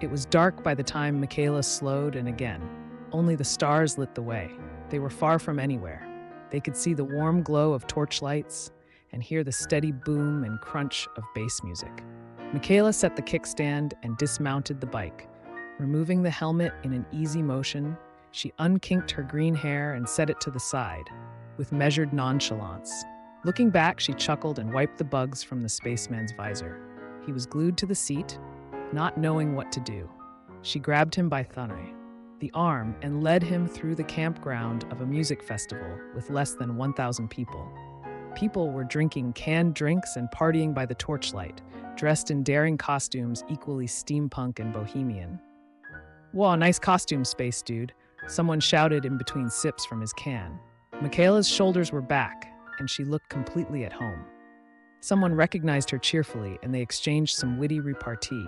It was dark by the time Michaela slowed, and again, only the stars lit the way. They were far from anywhere. They could see the warm glow of torchlights and hear the steady boom and crunch of bass music. Michaela set the kickstand and dismounted the bike. Removing the helmet in an easy motion, she unkinked her green hair and set it to the side, with measured nonchalance. Looking back, she chuckled and wiped the bugs from the spaceman's visor. He was glued to the seat, not knowing what to do. She grabbed him by the arm, and led him through the campground of a music festival with less than 1,000 people. People were drinking canned drinks and partying by the torchlight, dressed in daring costumes equally steampunk and bohemian. "Whoa, nice costume, space dude," someone shouted in between sips from his can. Michaela's shoulders were back, and she looked completely at home. Someone recognized her cheerfully, and they exchanged some witty repartee.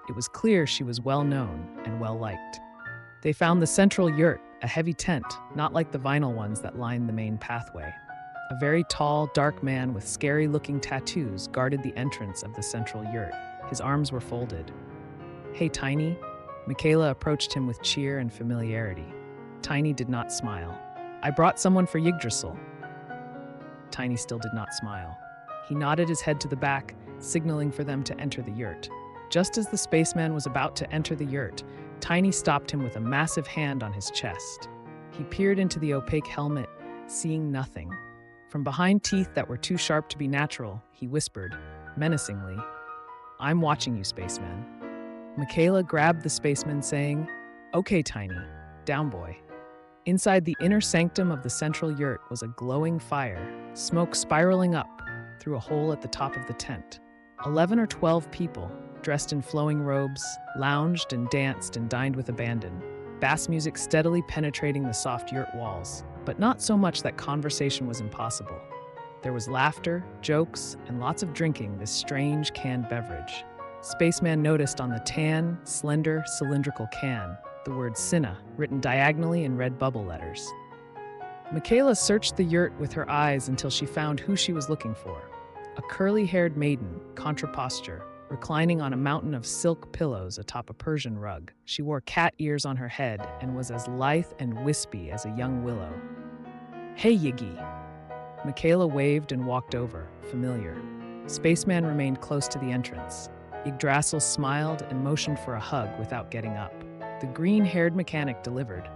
It was clear she was well known and well liked. They found the central yurt, a heavy tent, not like the vinyl ones that lined the main pathway. A very tall, dark man with scary-looking tattoos guarded the entrance of the central yurt. His arms were folded. "Hey, Tiny." Michaela approached him with cheer and familiarity. Tiny did not smile. "I brought someone for Yggdrasil." Tiny still did not smile. He nodded his head to the back, signaling for them to enter the yurt. Just as the spaceman was about to enter the yurt, Tiny stopped him with a massive hand on his chest. He peered into the opaque helmet, seeing nothing. From behind teeth that were too sharp to be natural, he whispered, menacingly, "I'm watching you, spaceman." Michaela grabbed the spaceman, saying, "Okay, Tiny, down boy." Inside the inner sanctum of the central yurt was a glowing fire, smoke spiraling up through a hole at the top of the tent. 11 or 12 people, dressed in flowing robes, lounged and danced and dined with abandon, bass music steadily penetrating the soft yurt walls, but not so much that conversation was impossible. There was laughter, jokes, and lots of drinking this strange canned beverage. Spaceman noticed on the tan, slender, cylindrical can the word Cinna, written diagonally in red bubble letters. Michaela searched the yurt with her eyes until she found who she was looking for. A curly-haired maiden, contraposture, reclining on a mountain of silk pillows atop a Persian rug. She wore cat ears on her head and was as lithe and wispy as a young willow. "Hey, Yggy." Michaela waved and walked over, familiar. Spaceman remained close to the entrance. Yggdrasil smiled and motioned for a hug without getting up. The green-haired mechanic delivered,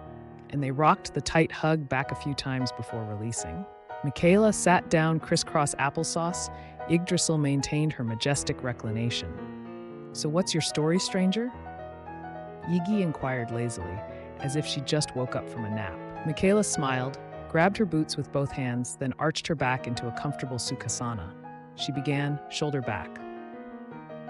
and they rocked the tight hug back a few times before releasing. Michaela sat down crisscross applesauce. Yggdrasil maintained her majestic reclination. "So what's your story, stranger?" Yggy inquired lazily, as if she just woke up from a nap. Michaela smiled, grabbed her boots with both hands, then arched her back into a comfortable sukhasana. She began, shoulder back.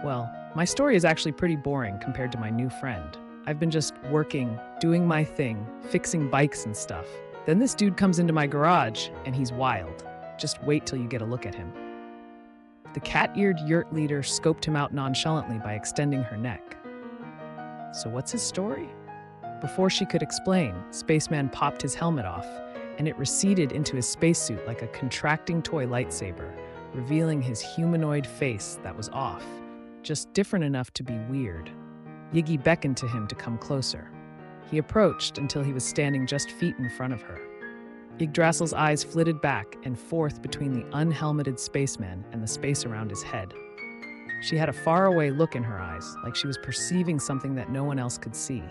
"Well, my story is actually pretty boring compared to my new friend. I've been just working, doing my thing, fixing bikes and stuff. Then this dude comes into my garage, and he's wild. Just wait till you get a look at him." The cat-eared yurt leader scoped him out nonchalantly by extending her neck. "So what's his story?" Before she could explain, Spaceman popped his helmet off, and it receded into his spacesuit like a contracting toy lightsaber, revealing his humanoid face that was off, just different enough to be weird. Yggy beckoned to him to come closer. He approached until he was standing just feet in front of her. Yggdrasil's eyes flitted back and forth between the unhelmeted spaceman and the space around his head. She had a faraway look in her eyes, like she was perceiving something that no one else could see.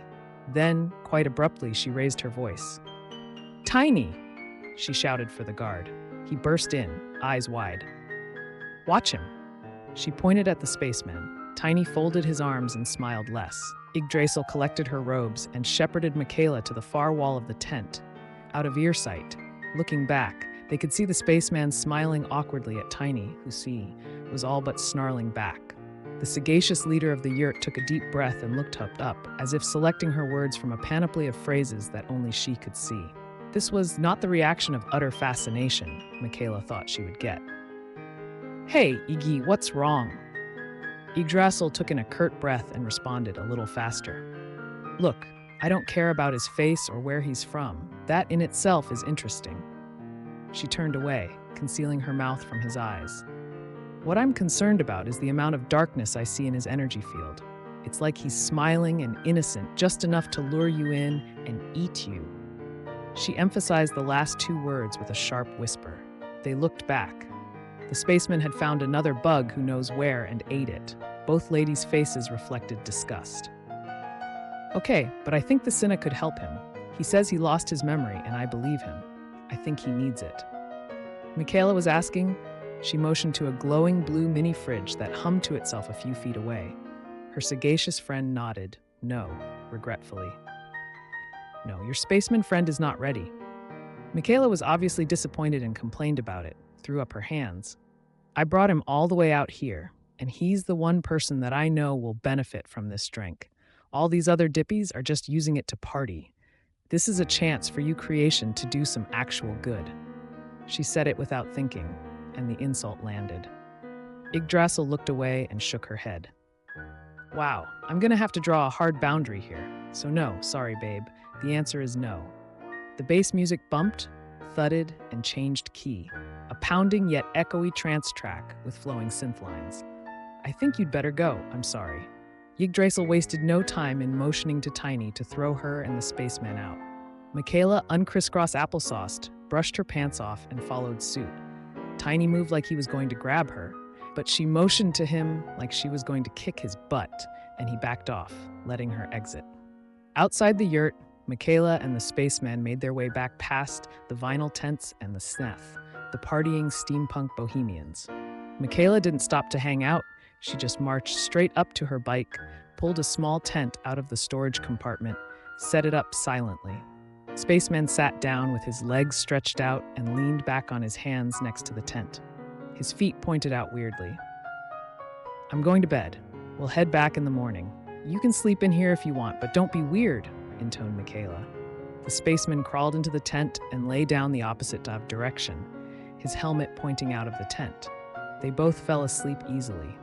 Then, quite abruptly, she raised her voice. "Tiny!" she shouted for the guard. He burst in, eyes wide. "Watch him." She pointed at the spaceman. Tiny folded his arms and smiled less. Yggdrasil collected her robes and shepherded Michaela to the far wall of the tent. Out of earsight, looking back, they could see the spaceman smiling awkwardly at Tiny, who was all but snarling back. The sagacious leader of the yurt took a deep breath and looked up, as if selecting her words from a panoply of phrases that only she could see. This was not the reaction of utter fascination Michaela thought she would get. "Hey, Yggy, what's wrong?" Yggdrasil took in a curt breath and responded a little faster. "Look, I don't care about his face or where he's from. That in itself is interesting." She turned away, concealing her mouth from his eyes. "What I'm concerned about is the amount of darkness I see in his energy field. It's like he's smiling and innocent, just enough to lure you in and eat you. She emphasized the last two words with a sharp whisper. They looked back. The spaceman had found another bug who knows where and ate it. Both ladies' faces reflected disgust. Okay, but I think the Cynic could help him. He says he lost his memory, and I believe him. I think he needs it. Michaela was asking. She motioned to a glowing blue mini fridge that hummed to itself a few feet away. Her sagacious friend nodded, no, regretfully. No, your spaceman friend is not ready. Michaela was obviously disappointed and complained about it, threw up her hands. I brought him all the way out here, and he's the one person that I know will benefit from this drink. All these other dippies are just using it to party. This is a chance for you creation to do some actual good. She said it without thinking, and the insult landed. Yggdrasil looked away and shook her head. Wow, I'm gonna have to draw a hard boundary here. So no, sorry babe, the answer is no. The bass music bumped, thudded, and changed key. A pounding yet echoey trance track with flowing synth lines. I think you'd better go, I'm sorry. Yggdrasil wasted no time in motioning to Tiny to throw her and the spaceman out. Michaela, uncriss-cross applesauced, brushed her pants off and followed suit. Tiny moved like he was going to grab her, but she motioned to him like she was going to kick his butt, and he backed off, letting her exit. Outside the yurt, Michaela and the spaceman made their way back past the vinyl tents and the sneth, the partying steampunk bohemians. Michaela didn't stop to hang out. She just marched straight up to her bike, pulled a small tent out of the storage compartment, set it up silently. Spaceman sat down with his legs stretched out and leaned back on his hands next to the tent. His feet pointed out weirdly. I'm going to bed. We'll head back in the morning. You can sleep in here if you want, but don't be weird, intoned Michaela. The spaceman crawled into the tent and lay down the opposite direction, his helmet pointing out of the tent. They both fell asleep easily.